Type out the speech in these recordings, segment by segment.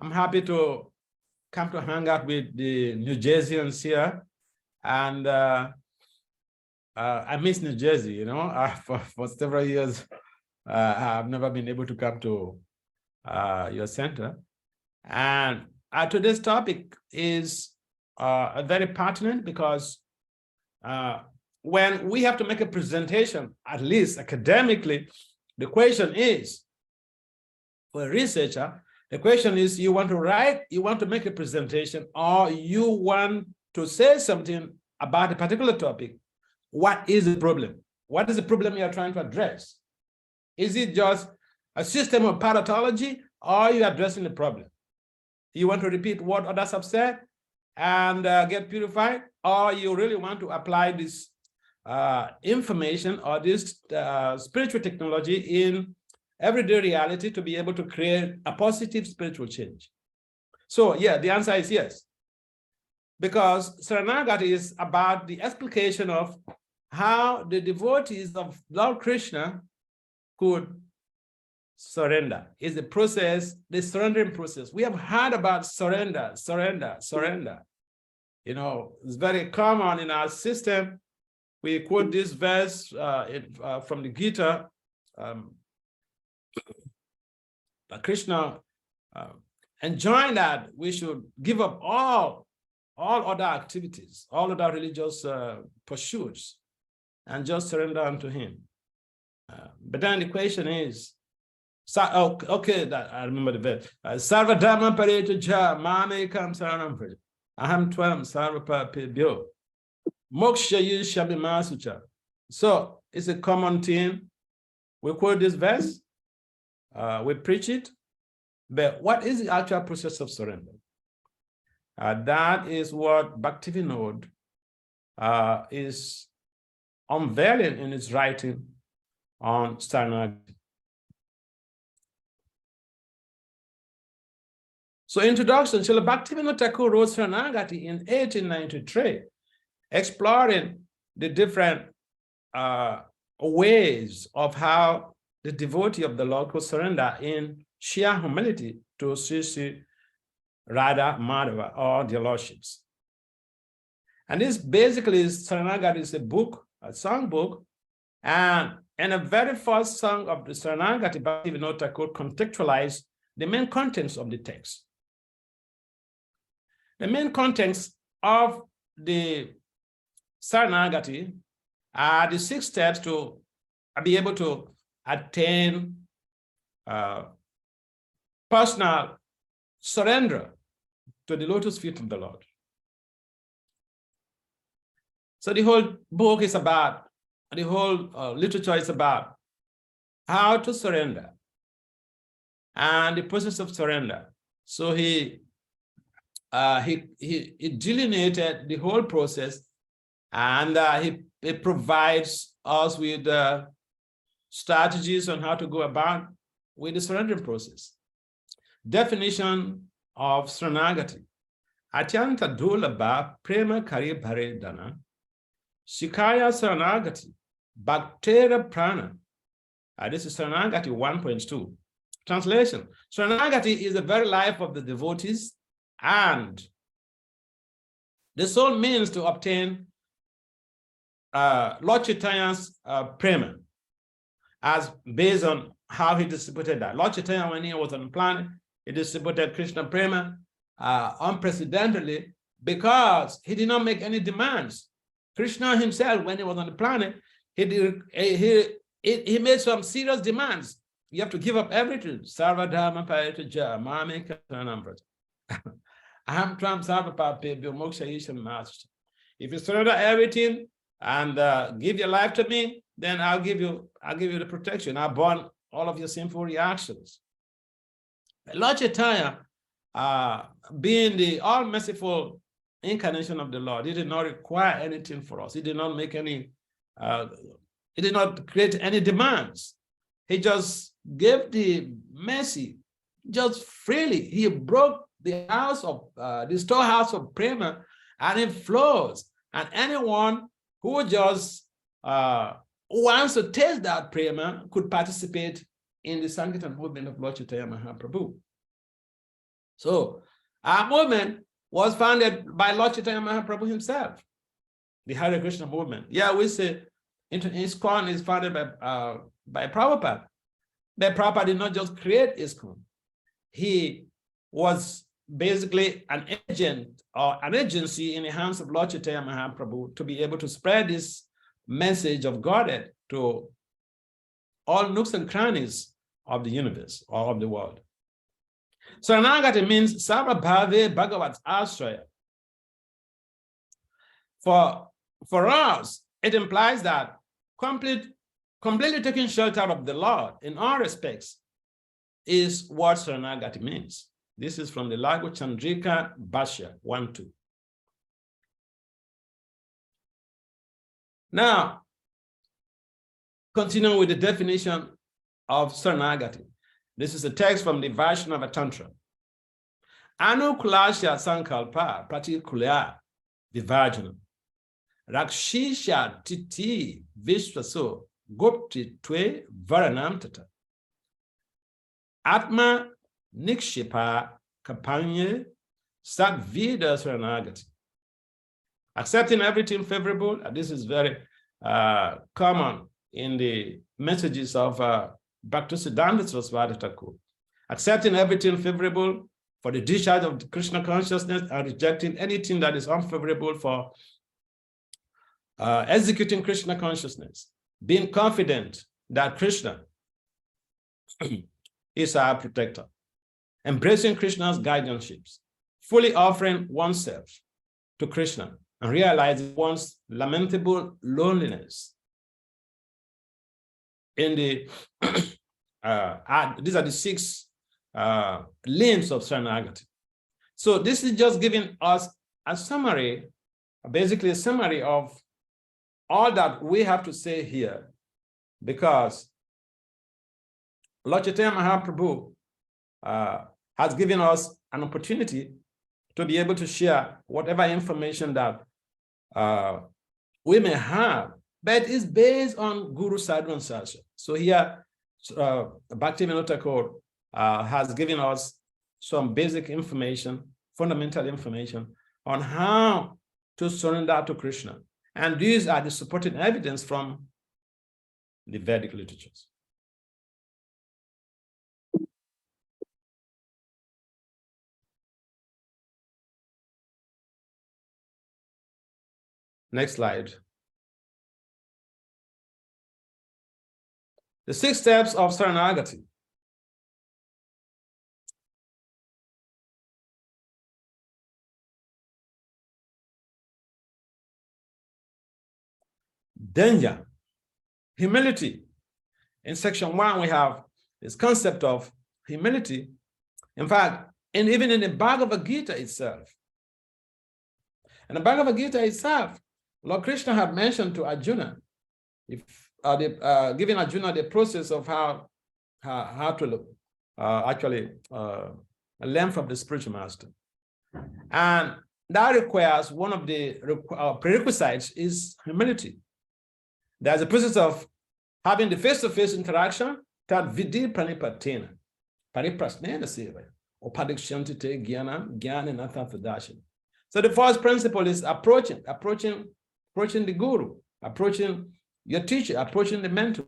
I'm happy to come to hang out with the New Jerseyans here. And I miss New Jersey, you know, for several years. I've never been able to come to your center. And today's topic is very pertinent because when we have to make a presentation, at least academically, the question is, for a researcher, the question is, you want to write, you want to make a presentation, or you want to say something about a particular topic. What is the problem? What is the problem you are trying to address? Is it just a system of paratology, or are you addressing the problem? You want to repeat what others have said and get purified, or you really want to apply this information or this spiritual technology in everyday reality to be able to create a positive spiritual change? So yeah, the answer is yes. Because Saranagati is about the explication of how the devotees of Lord Krishna could surrender. Is the process, the surrendering process. We have heard about surrender, surrender, surrender. You know, it's very common in our system. We quote this verse from the Gita, Krishna enjoined that we should give up all other activities, all other religious pursuits, and just surrender unto him. But then the question is, okay, that I remember the verse. Sarva dhamma pareto ja mame kam saranam praja. Aham tvam sarva pebyo. Moksha yishami masucha. So it's a common theme. We quote this verse, we preach it, but what is the actual process of surrender? That is what Bhakti is unveiling in his writing on Saranagati. So introduction, Srila Bhaktivinoda Thakur wrote Saranagati in 1893, exploring the different ways of how the devotee of the Lord could surrender in sheer humility to Sri Sri Radha Madhava, or their lordships. And this basically is, Saranagati is a book, a song book, and in the very first song of the Saranagati, Bhaktivinoda Thakur contextualized the main contents of the text. The main contents of the Saranagati are the 6 steps to be able to attain personal surrender to the lotus feet of the Lord. So the whole book is about, the whole literature is about how to surrender and the process of surrender. So he delineated the whole process, and he provides us with strategies on how to go about with the surrendering process. Definition of Saranagati. Atyanta dulabha prema kari bhare dana shikaya Saranagati bhaktera prana. This is Saranagati 1.2. Translation. Saranagati is the very life of the devotees and the sole means to obtain Lord Chaitanya's prema, as based on how he distributed that. Lord Chaitanya, when he was on the planet, he distributed Krishna prema unprecedentedly because he did not make any demands. Krishna himself, when he was on the planet, he made some serious demands. You have to give up everything. Sarva dhamma parita ja mame karanam praja. Aham tvam sarva papebhyo moksha yisham master. If you surrender everything and give your life to me, then I'll give you the protection. I'll burn all of your sinful reactions. Lord Chaitanya, being the all-merciful incarnation of the Lord, he did not require anything for us. He did not make any, he did not create any demands. He just gave the mercy just freely. He broke the house of, the storehouse of prema, and it flows. And anyone who just wants to taste that prema could participate in the Sankirtan movement of Lord Chaitanya Mahaprabhu. So our movement was founded by Lord Chaitanya Mahaprabhu himself, the Hare Krishna movement. Yeah, we say ISKCON is founded by Prabhupada. But Prabhupada did not just create ISKCON. He was basically an agent or an agency in the hands of Lord Chaitanya Mahaprabhu to be able to spread this message of Godhead to all nooks and crannies of the universe or of the world. Saranagati means Sarvabhave Bhagavat Ashraya. For us, it implies that completely taking shelter of the Lord in all respects is what Saranagati means. This is from the Lago Chandrika Bhashya 1-2. Now, continuing with the definition of Saranagati. This is a text from the Vaishnava Tantra. Anukulasya Sankalpa Pratikulya Vivajana Rakshisha Titi Vishwaso Gopti Twe Varanam Tata Atma Nikshipa Kapanye Satvida Saranagati. Accepting everything favorable, and this is very common in the messages of Bhaktisiddhanta Saraswati Thakur. Accepting everything favorable for the discharge of the Krishna consciousness and rejecting anything that is unfavorable for executing Krishna consciousness. Being confident that Krishna is our protector. Embracing Krishna's guidance, fully offering oneself to Krishna and realizing one's lamentable loneliness. In the these are the 6 limbs of Saranagati. So this is just giving us a summary, basically a summary of all that we have to say here, because Lord Chaitanya Mahaprabhu has given us an opportunity to be able to share whatever information that we may have, but it's based on Guru Sadhu and Sasha. So here, Bhakti Vinod Thakur has given us some basic information, fundamental information on how to surrender to Krishna. And these are the supporting evidence from the Vedic literatures. Next slide. The 6 steps of Saranagati. Danger, humility. In section 1, we have this concept of humility. In fact, even in the Bhagavad Gita itself. In the Bhagavad Gita itself, Lord Krishna had mentioned to Arjuna, giving Arjuna the process of how to learn from the spiritual master. And that requires, one of the prerequisites is humility. There's a process of having the face-to-face interaction, that vidi pranipatena, pariprasnena seva, or padikshantite jnana nathathadashin. So the first principle is approaching the guru, approaching your teacher, approaching the mentor,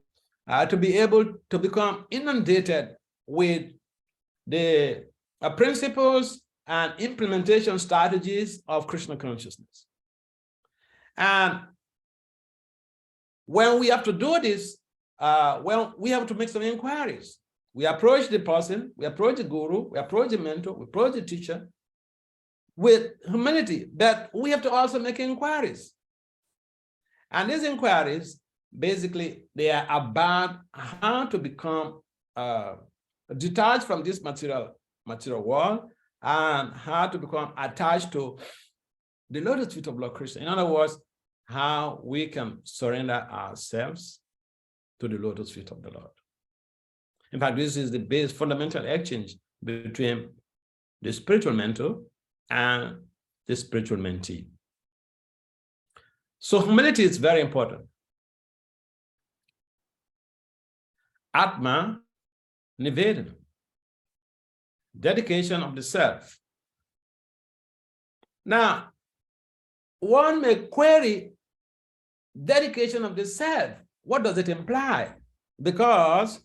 to be able to become inundated with the principles and implementation strategies of Krishna consciousness. And when we have to do this, we have to make some inquiries. We approach the person, we approach the guru, we approach the mentor, we approach the teacher with humility, but we have to also make inquiries. And these inquiries, basically, they are about how to become detached from this material world and how to become attached to the lotus feet of Lord Krishna. In other words, how we can surrender ourselves to the lotus feet of the Lord. In fact, this is the base fundamental exchange between the spiritual mentor and the spiritual mentee. So humility is very important. Atma Nivedana. dedication of the self. Now, one may query dedication of the self. What does it imply? Because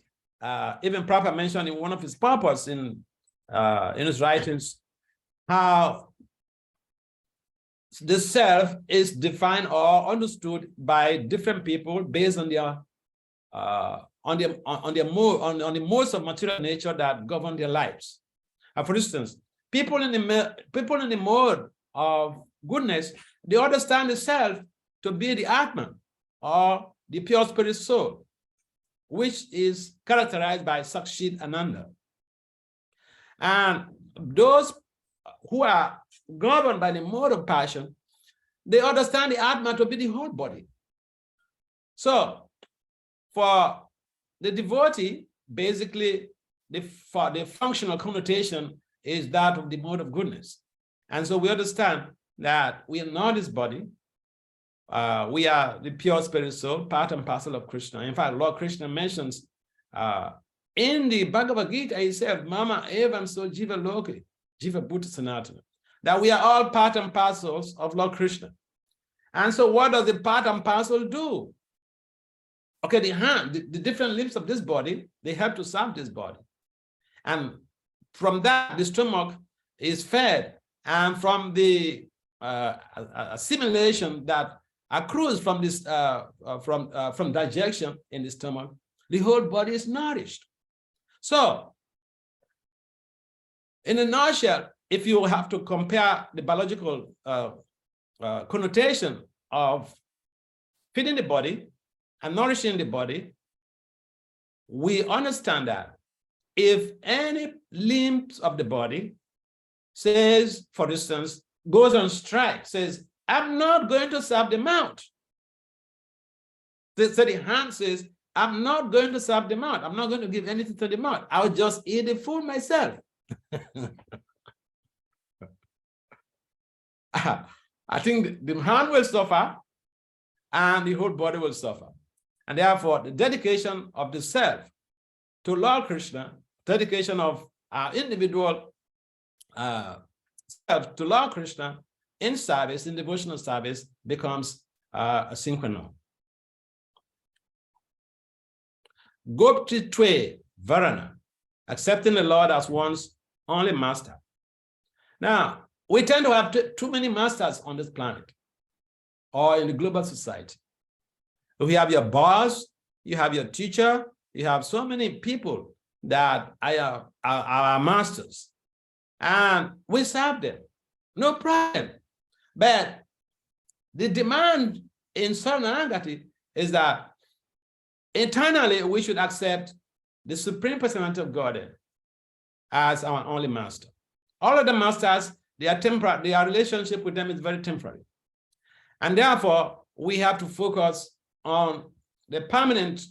even Prabhupada mentioned in one of his purposes in his writings how the self is defined or understood by different people based on their the modes of material nature that govern their lives. For instance, people in the mode of goodness, they understand the self to be the Atman or the pure spirit soul, which is characterized by Sakshit Ananda. And those who are governed by the mode of passion, they understand the Atman to be the whole body. So for the devotee, basically the functional connotation is that of the mode of goodness. And so we understand that we are not his body. We are the pure spirit soul, part and parcel of Krishna. In fact, Lord Krishna mentions in the Bhagavad Gita, he said, Mama evam so jiva loke, jiva bhuta sanatana, that we are all part and parcels of Lord Krishna. And so what does the part and parcel do? Okay, the hand, the different limbs of this body, they help to serve this body. And from that, the stomach is fed. And from the assimilation that accrues from this from digestion in the stomach, the whole body is nourished. So, in a nutshell, if you have to compare the biological connotation of feeding the body and nourishing the body, we understand that if any limbs of the body says, for instance, goes on strike, says, I'm not going to serve the mouth. So the hand says, I'm not going to serve the mouth. I'm not going to give anything to the mouth. I'll just eat the food myself. I think the hand will suffer and the whole body will suffer. And therefore, the dedication of the self to Lord Krishna, dedication of our individual self to Lord Krishna in service, in devotional service, becomes a synchrono. Gopti Twe Varana, accepting the Lord as one's only master. Now, we tend to have too many masters on this planet or in the global society. We have your boss, you have your teacher, you have so many people that are our masters, and we serve them, no problem. But the demand in Saranagati is that internally we should accept the Supreme Personality of Godhead as our only master. All of the masters, they are temporary, their relationship with them is very temporary. And therefore, we have to focus on the permanent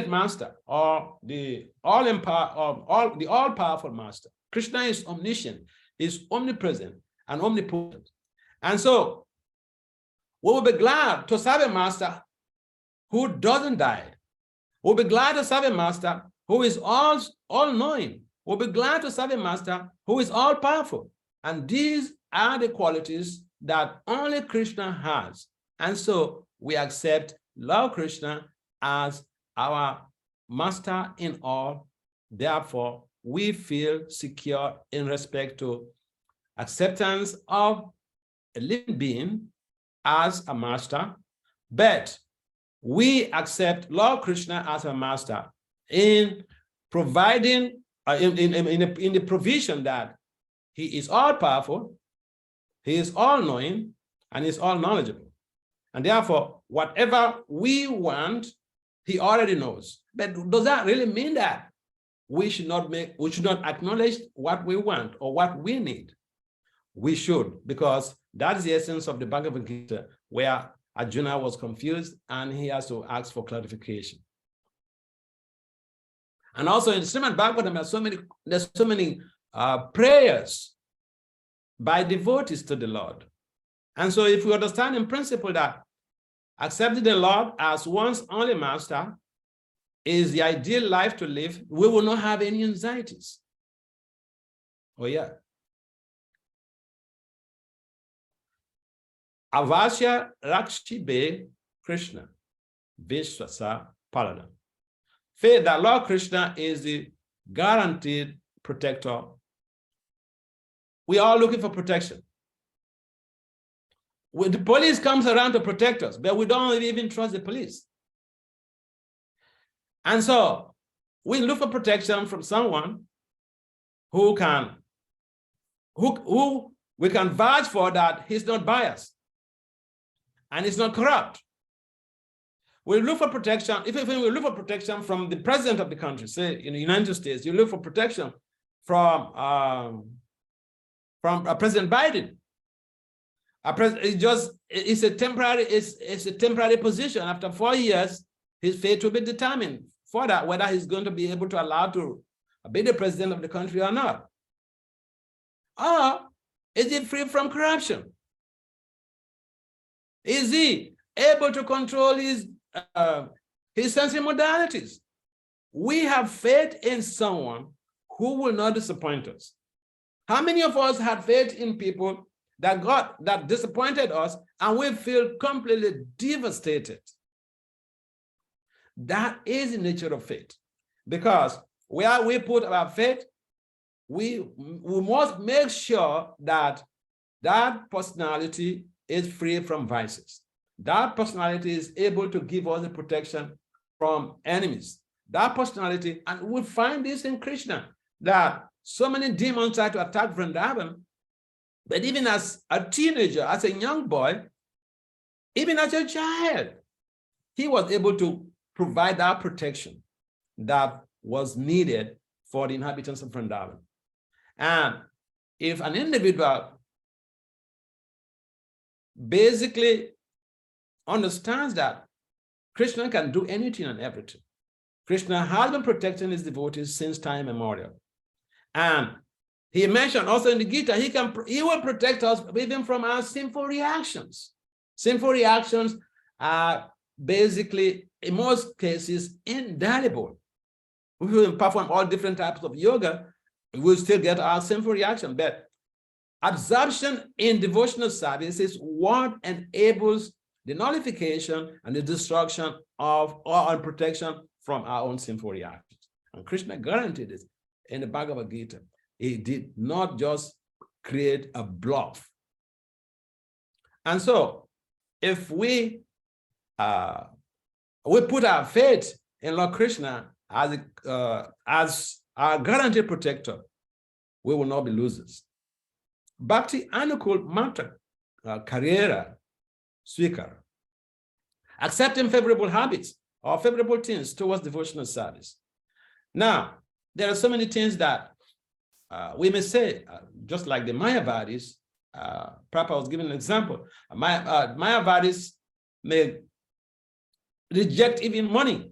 master, or the all-powerful master. Krishna is omniscient, is omnipresent and omnipotent. And so we will be glad to serve a master who doesn't die. We'll be glad to serve a master who is all-knowing. We'll be glad to serve a master who is all-powerful. And these are the qualities that only Krishna has. And so we accept Lord Krishna as our master in all. Therefore, we feel secure in respect to acceptance of a living being as a master, but we accept Lord Krishna as a master in providing, in the provision that he is all-powerful, he is all-knowing, and he is all-knowledgeable. And therefore, whatever we want, he already knows. But does that really mean that we should not acknowledge what we want or what we need? We should, because that is the essence of the Bhagavad Gita, where Arjuna was confused and he has to ask for clarification. And also in the Srimad Bhagavatam, there's so many prayers by devotees to the Lord. And so if we understand in principle that accepting the Lord as one's only master is the ideal life to live, we will not have any anxieties. Oh, yeah. Avasya Rakshibe Krishna, Vishwasa Paladam. Faith that Lord Krishna is the guaranteed protector. We are looking for protection. When the police comes around to protect us, but we don't even trust the police. And so we look for protection from someone who we can vouch for that he's not biased and he's not corrupt. We look for protection. If we look for protection from the president of the country, say in the United States, you look for protection from President Biden. It's a temporary position. After 4 years, his fate will be determined for that, whether he's going to be able to allow to be the president of the country or not. Or is he free from corruption? Is he able to control his sensory modalities? We have faith in someone who will not disappoint us. How many of us had faith in people that disappointed us and we feel completely devastated? That is the nature of faith. Because where we put our faith, we must make sure that that personality is free from vices. That personality is able to give us the protection from enemies. That personality, and we find this in Krishna, that so many demons try to attack Vrindavan, but even as a teenager, as a young boy, even as a child, he was able to provide that protection that was needed for the inhabitants of Vrindavan. And if an individual basically understands that Krishna can do anything and everything, Krishna has been protecting his devotees since time immemorial. And he mentioned also in the Gita, he will protect us even from our sinful reactions. Sinful reactions are basically, in most cases, indelible. We will perform all different types of yoga, we will still get our sinful reaction. But absorption in devotional service is what enables the nullification and the destruction of or protection from our own sinful reactions. And Krishna guaranteed it in the Bhagavad Gita. He did not just create a bluff. And so, if we put our faith in Lord Krishna as our guaranteed protector, we will not be losers. Bhakti Anukul Matra Karriera Swikara. Accepting favorable habits or favorable things towards devotional service. Now, there are so many things that we may say, just like the Mayavadis. Prabhupada was giving an example. Mayavadis may reject even money.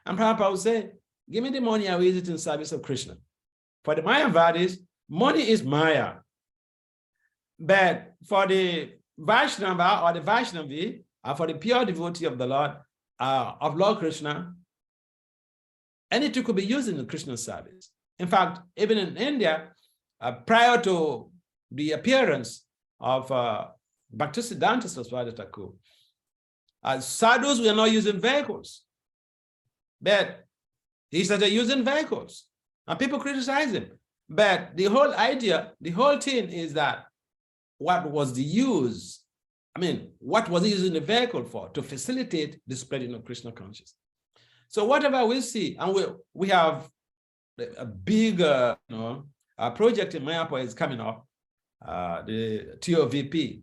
And Prabhupada would say, give me the money, I will use it in service of Krishna. For the Mayavadis, money is Maya. But for the Vaishnava or the Vaishnavi, for the pure devotee of the Lord, of Lord Krishna, anything could be used in the Krishna service. In fact, even in India, prior to the appearance of Bhaktisiddhanta Saraswati Thakur, sadhus were not using vehicles, but he started using vehicles, and people criticize him. But the whole idea, the whole thing is that what was the use? I mean, what was he using the vehicle for? To facilitate the spreading of Krishna consciousness. So whatever we see, and we have a big project in Mayapur is coming up, the TOVP.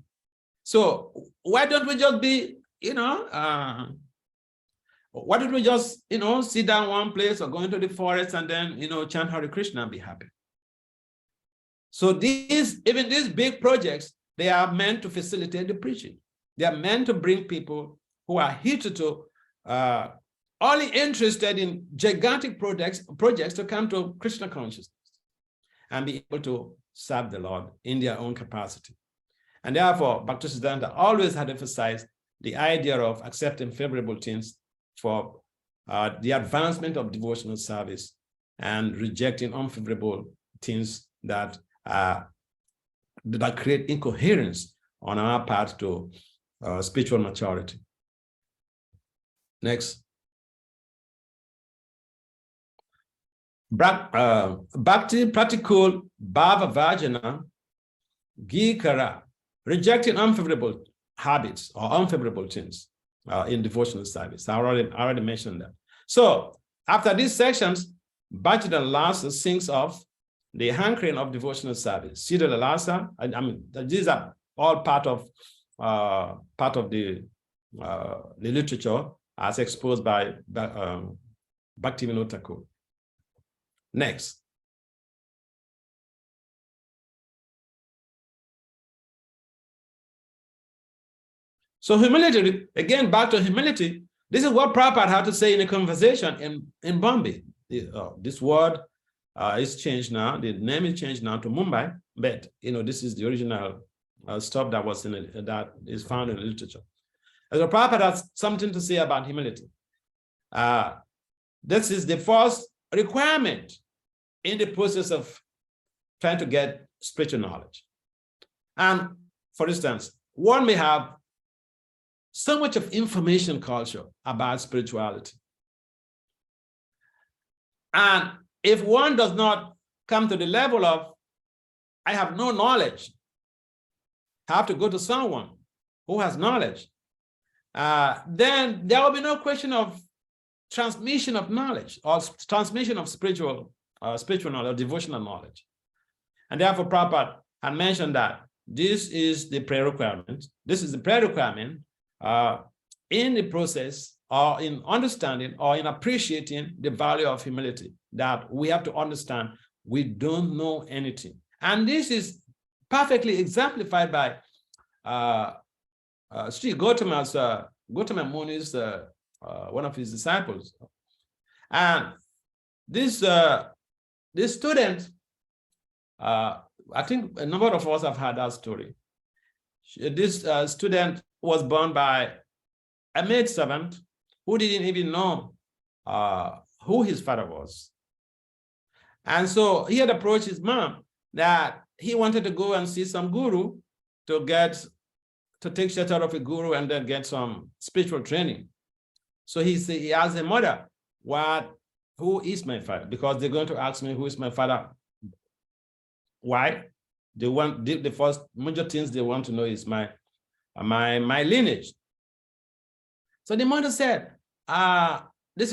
So why don't we just be, why don't we just, sit down one place or go into the forest and then, chant Hare Krishna and be happy? So even these big projects, they are meant to facilitate the preaching. They are meant to bring people who are hitherto only interested in gigantic projects to come to Krishna consciousness and be able to serve the Lord in their own capacity. And therefore, Bhaktisiddhanta always had emphasized the idea of accepting favorable things for the advancement of devotional service and rejecting unfavorable things that that create incoherence on our path to spiritual maturity. Next. Bhakti practical bhava vajana gikara, rejecting unfavorable habits or unfavorable things in devotional service. I already mentioned that. So after these sections, Bhakti Lasa sings of the hankering of devotional service. Siddha Lasa, I mean, these are all part of the literature as exposed by Bhakti Vinod Thakur. Next. So humility, again, back to humility. This is what Prabhupada had to say in a conversation in Bombay. This word is changed now. The name is changed now to Mumbai, but this is the original stuff that was that is found in the literature. So Prabhupada has something to say about humility. This is the first requirement in the process of trying to get spiritual knowledge. And for instance, one may have so much of information culture about spirituality. And if one does not come to the level of, I have no knowledge, have to go to someone who has knowledge, then there will be no question of transmission of knowledge or transmission of spiritual knowledge, devotional knowledge. And therefore, Prabhupada had mentioned that this is the pre-requirement. This is the pre-requirement in the process or in understanding or in appreciating the value of humility, that we have to understand we don't know anything. And this is perfectly exemplified by Sri Gautama Muni's, one of his disciples. And this student, I think a number of us have had that story. This student was born by a maidservant who didn't even know who his father was. And so he had approached his mom that he wanted to go and see some guru to take shelter of a guru and then get some spiritual training. So he asked the mother, who is my father? Because they're going to ask me who is my father. Why? The first major things they want to know is my lineage. So the mother said, this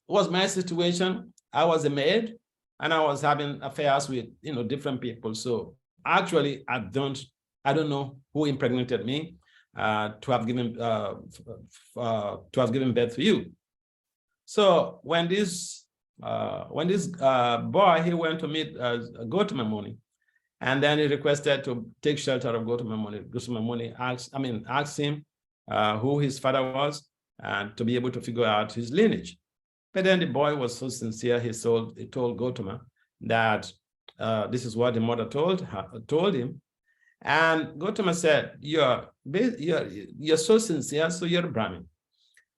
was my situation. I was a maid and I was having affairs with different people. So actually I don't know who impregnated me to have given birth to you. So when this boy, he went to meet Gautama Muni, and then he requested to take shelter of Gautama Muni. Gautama Muni asked him who his father was and to be able to figure out his lineage. But then the boy was so sincere, he told Gautama that this is what the mother told him. And Gautama said, you're so sincere, so you're a Brahmin.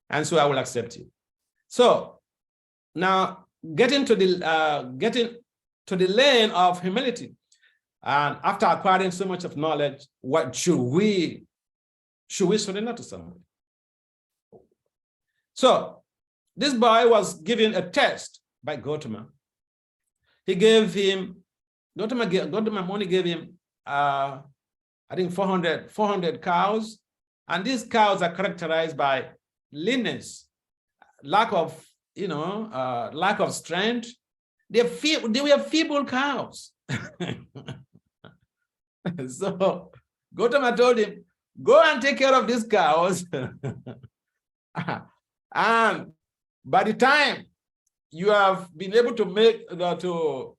And so I will accept you. So now getting to the lane of humility, and after acquiring so much of knowledge, what should we surrender to someone? So this boy was given a test by Gautama. He gave him, Gautama Muni gave him, I think 400 cows, and these cows are characterized by leanness, lack of strength. They were feeble cows. So Gautama told him, go and take care of these cows. And by the time you have been able to make to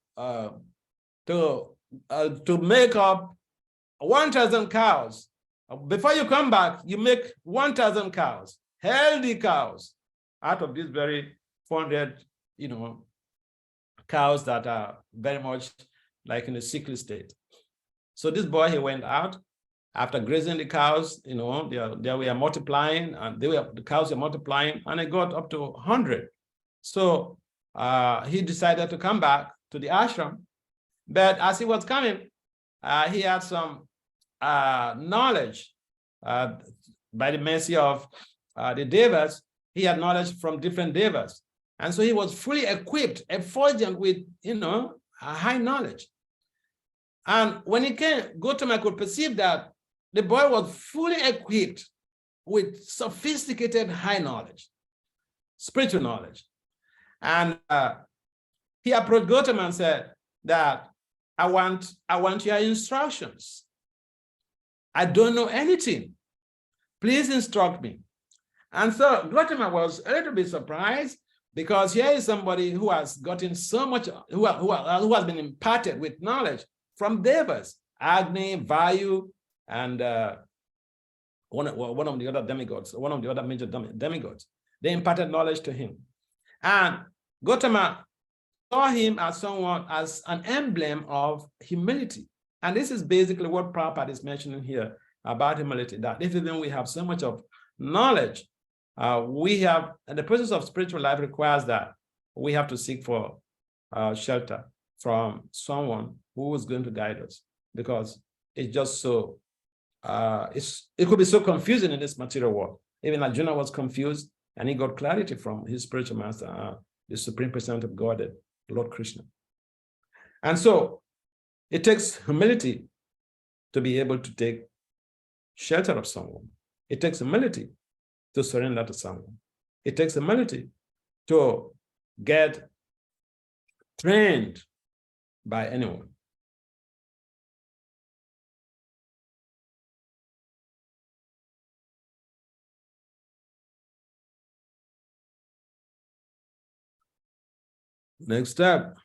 make up 1,000 cows, before you come back, you make 1,000 cows, healthy cows, out of these very 400, cows that are very much like in a sickly state. So this boy, he went out after grazing the cows, they were multiplying, and the cows were multiplying, and it got up to 100. So he decided to come back to the ashram But as he was coming, he had some knowledge by the mercy of the devas. He had knowledge from different devas. And so he was fully equipped, effulgent with, a high knowledge. And when he came, Gautama could perceive that the boy was fully equipped with sophisticated high knowledge, spiritual knowledge. And he approached Gautama and said that I want your instructions. I don't know anything. Please instruct me. And so Gautama was a little bit surprised, because here is somebody who has gotten so much, who has been imparted with knowledge from devas, Agni, Vayu, and one of the other demigods, one of the other major demigods. They imparted knowledge to him. And Gautama saw him as someone, as an emblem of humility. And this is basically what Prabhupada is mentioning here about humility, that even we have so much of knowledge, we have, and the process of spiritual life requires that we have to seek for shelter from someone who is going to guide us, because it's just so, it could be so confusing in this material world. Even Arjuna was confused, and he got clarity from his spiritual master, the Supreme Personality of Godhead, Lord Krishna. And so it takes humility to be able to take shelter of someone. It takes humility to surrender to someone. It takes humility to get trained by anyone. Next step.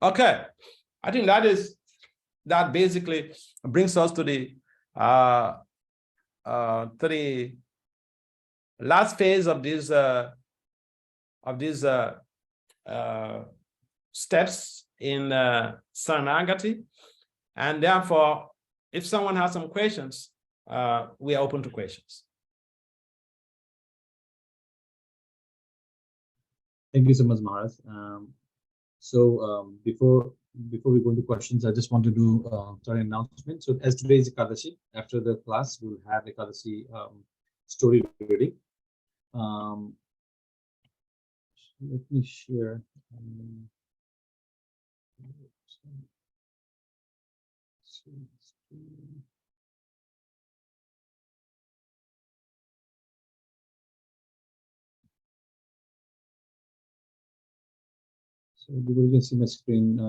Okay, I think that basically brings us to the last phase of these steps in Saranagati. And therefore, if someone has some questions, we are open to questions. Thank you so much, Maharaj. Before we go into questions, I just want to do an announcement. So as today is Ekadashi, after the class, we'll have Ekadashi story reading. Let me share. So you can see my screen.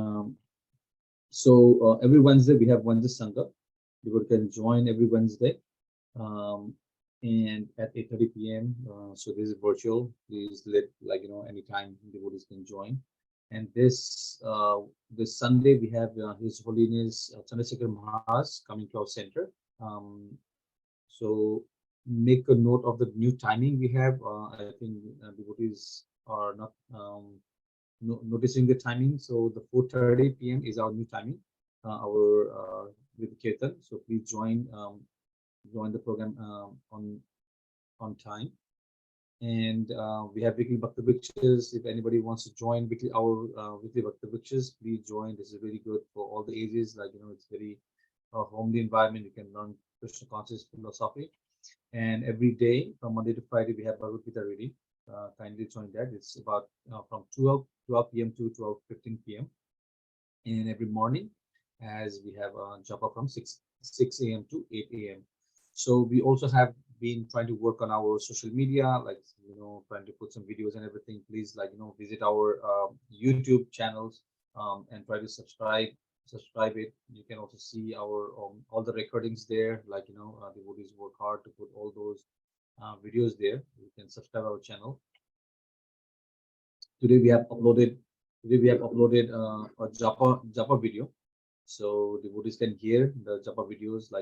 Every Wednesday we have Wednesday Sangha. You can join every Wednesday, and at 8:30 p.m. So this is virtual. Please let anytime devotees can join. And this Sunday we have His Holiness Chandrasekhar Maharaj coming to our center. So make a note of the new timing we have. I think devotees are not noticing the timing. So the 4:30 p.m. is our new timing, with Kirtan. So please join the program on time. And we have weekly Bhakti Vrikshas. If anybody wants to join our weekly Bhakti Vrikshas, please join. This is really good for all the ages. It's very homely environment. You can learn Krishna conscious philosophy. And every day from Monday to Friday we have Bhagavad Gita reading. Kindly join that. It's about from 12 p.m. to 12:15 p.m. and every morning, as we have japa from 6 a.m. to 8 a.m. So we also have been trying to work on our social media, trying to put some videos and everything. Please visit our YouTube channels and try to subscribe it. You can also see our all the recordings there. Devotees work hard to put all those videos there. You can subscribe our channel. Today we have uploaded a japa video, so devotees can hear the japa videos.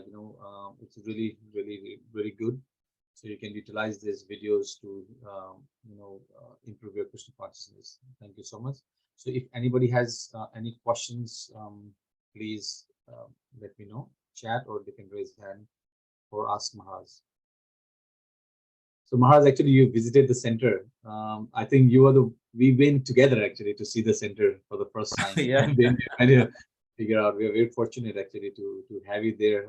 It's really very good. So you can utilize these videos to improve your Krishna consciousness. Thank you so much. So if anybody has any questions, please let me know, chat, or they can raise hand or ask Maharaj. So Maharaj, actually, you visited the center. I think we went together actually to see the center for the first time. Yeah. And then we kind of figure out we are very fortunate actually to have you there.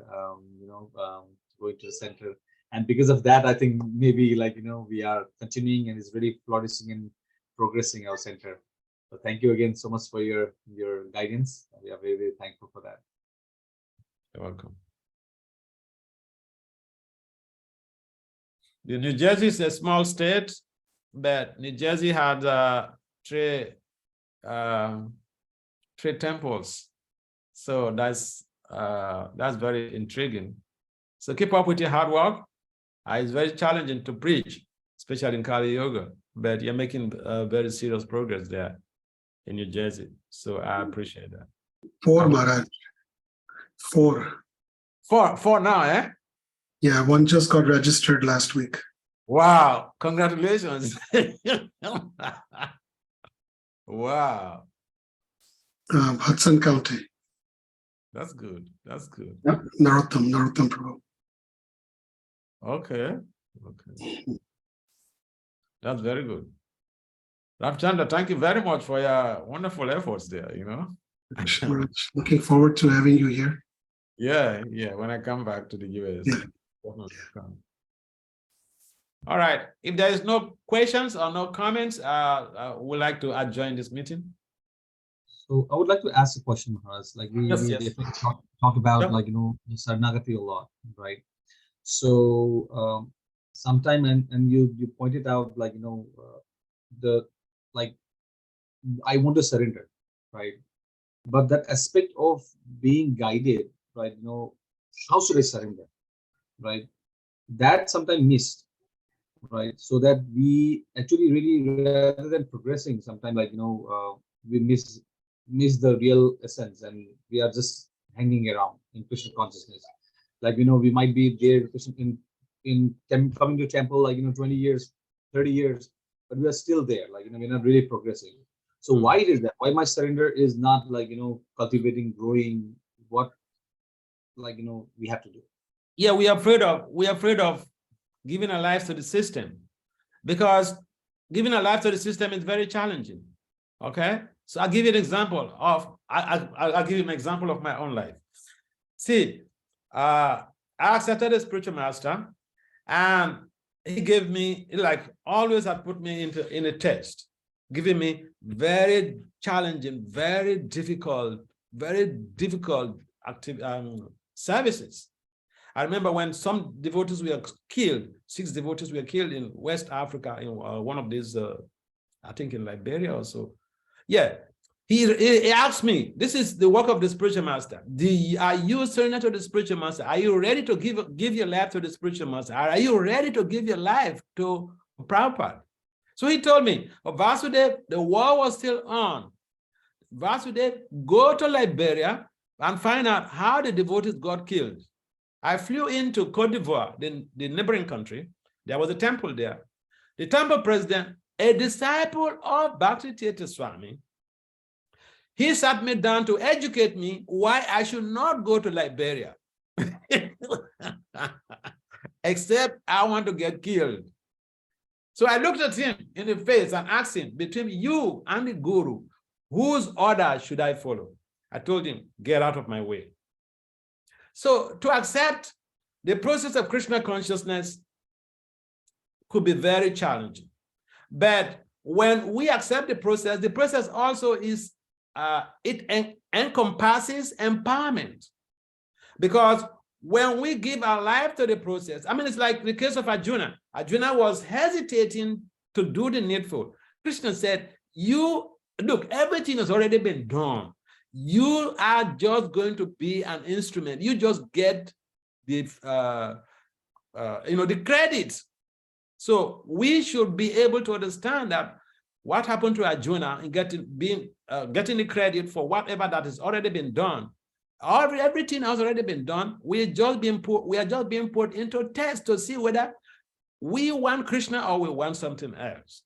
Going to the center, and because of that, I think maybe we are continuing and it's really flourishing and progressing our center. So thank you again so much for your guidance. We are very, very thankful for that. You're welcome. The New Jersey is a small state, but New Jersey had three temples, so that's very intriguing. So keep up with your hard work. It's very challenging to preach, especially in Kali Yoga, but you're making very serious progress there in New Jersey. So I appreciate that. 4, Maharaj. 4. Four now, eh? Yeah, one just got registered last week. Wow, congratulations. Wow. Hudson County. That's good. That's good. Narottam Prabhu. Okay. That's very good. Ramchandra, thank you very much for your wonderful efforts there, Thanks, Maharaj. Looking forward to having you here. Yeah, when I come back to the US. Yeah. Definitely come. All right. If there is no questions or no comments, we'd like to adjourn this meeting. So I would like to ask a question, Maharaj. We Yes. definitely talk about Sure. Saranagati a lot, right? So sometime and you pointed out I want to surrender, right? But that aspect of being guided, right? How should I surrender, right? That sometimes missed, right? So that we actually really, rather than progressing, sometimes we miss the real essence, and we are just hanging around in Krishna consciousness. We might be there in coming to temple 20 years, 30 years, but we are still there. We're not really progressing. So why is that? Why my surrender is not cultivating, growing? What we have to do? Yeah, we are afraid of giving a life to the system, because giving a life to the system is very challenging. Okay, so I'll give you an example of I'll give you an example of my own life. See, I accepted a spiritual master, and he gave me, always had put me in a test, giving me very challenging, very difficult services. I remember when some devotees were killed, 6 devotees were killed in West Africa, in one of these, I think in Liberia or so. Yeah, he asked me, this is the work of the spiritual master. Are you surrender to the spiritual master? Are you ready to give your life to the spiritual master? Are you ready to give your life to Prabhupada? So he told me, Vasudev, the war was still on. Vasudev, go to Liberia and find out how the devotees got killed. I flew into Cote d'Ivoire, the neighboring country. There was a temple there. The temple president, a disciple of Bhakti Swami, he sat me down to educate me why I should not go to Liberia, except I want to get killed. So I looked at him in the face and asked him, between you and the guru, whose order should I follow? I told him, get out of my way. So to accept the process of Krishna consciousness could be very challenging. But when we accept the process also is, it encompasses empowerment. Because when we give our life to the process, it's like the case of Arjuna. Arjuna was hesitating to do the needful. Krishna said, look, everything has already been done. You are just going to be an instrument. You just get the the credit. So we should be able to understand that what happened to Arjuna in getting the credit for whatever that has already been done. Everything has already been done. We are just being put into a test to see whether we want Krishna or we want something else.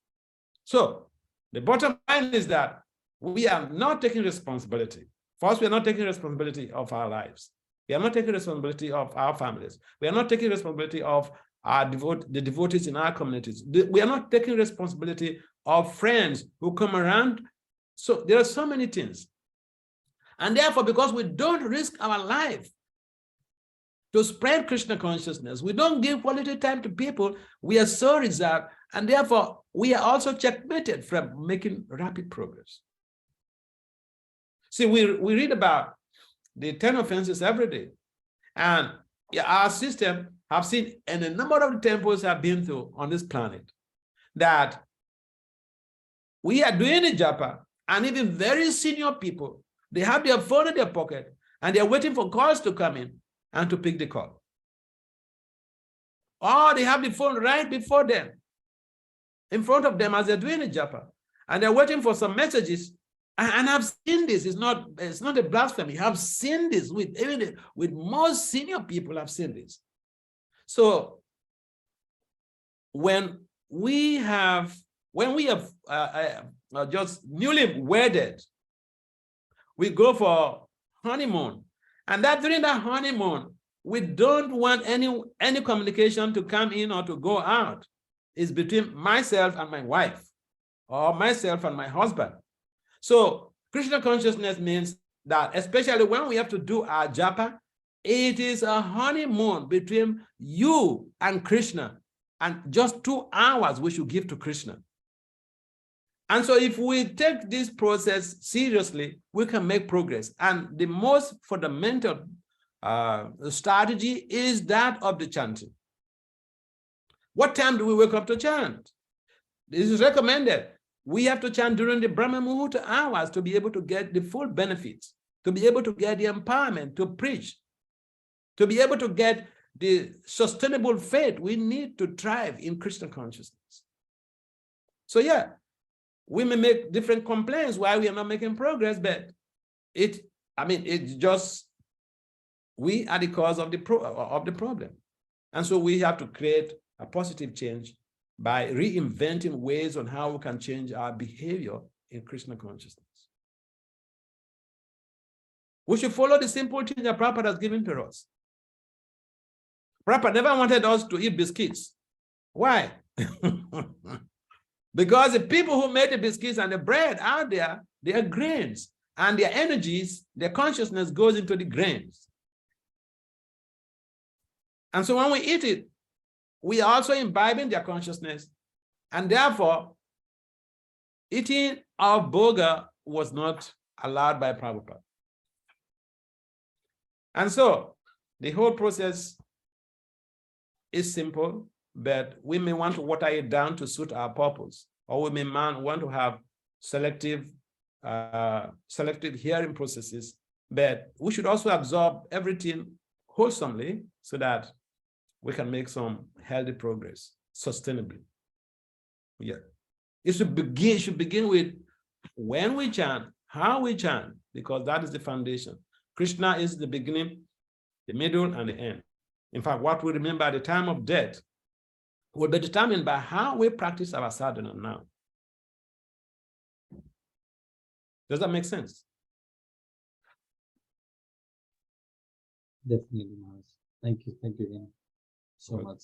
So the bottom line is that we are not taking responsibility. First, we are not taking responsibility of our lives. We are not taking responsibility of our families. We are not taking responsibility of the devotees in our communities. We are not taking responsibility of friends who come around. So there are so many things. And therefore, because we don't risk our life to spread Krishna consciousness, we don't give quality time to people, we are so reserved, and therefore we are also checkmated from making rapid progress. See, we read about the 10 offenses every day, and our system have seen in a number of the temples I've been to on this planet that we are doing the japa, and even very senior people, they have their phone in their pocket and they're waiting for calls to come in and to pick the call. Or they have the phone right before them, in front of them as they're doing the japa, and they're waiting for some messages. And I've seen this. It's not a blasphemy. I've seen this with most senior people. I've seen this. So when we have just newly wedded, we go for honeymoon, and that during that honeymoon, we don't want any communication to come in or to go out. It's between myself and my wife, or myself and my husband. So Krishna consciousness means that, especially when we have to do our japa, it is a honeymoon between you and Krishna, and just 2 hours we should give to Krishna. And so if we take this process seriously, we can make progress. And the most fundamental strategy is that of the chanting. What time do we wake up to chant? This is recommended. We have to chant during the Brahma Muhurta hours to be able to get the full benefits, to be able to get the empowerment to preach, to be able to get the sustainable faith we need to thrive in Krishna consciousness. So yeah, we may make different complaints why we are not making progress, but it's just, we are the cause of the problem. And so we have to create a positive change by reinventing ways on how we can change our behavior in Krishna consciousness. We should follow the simple thing that Prabhupada has given to us. Prabhupada never wanted us to eat biscuits. Why? Because the people who made the biscuits and the bread out there, they are grains, and their energies, their consciousness goes into the grains. And so when we eat it, we are also imbibing their consciousness, and therefore eating our boga was not allowed by Prabhupada. And so the whole process is simple, but we may want to water it down to suit our purpose, or we may want to have selective hearing processes, but we should also absorb everything wholesomely so that we can make some healthy progress sustainably. Yeah, it should begin with when we chant, how we chant, because that is the foundation. Krishna is the beginning, the middle, and the end. In fact, what we remember at the time of death will be determined by how we practice our sadhana now. Does that make sense? Definitely, Maharaj. Thank you again so much.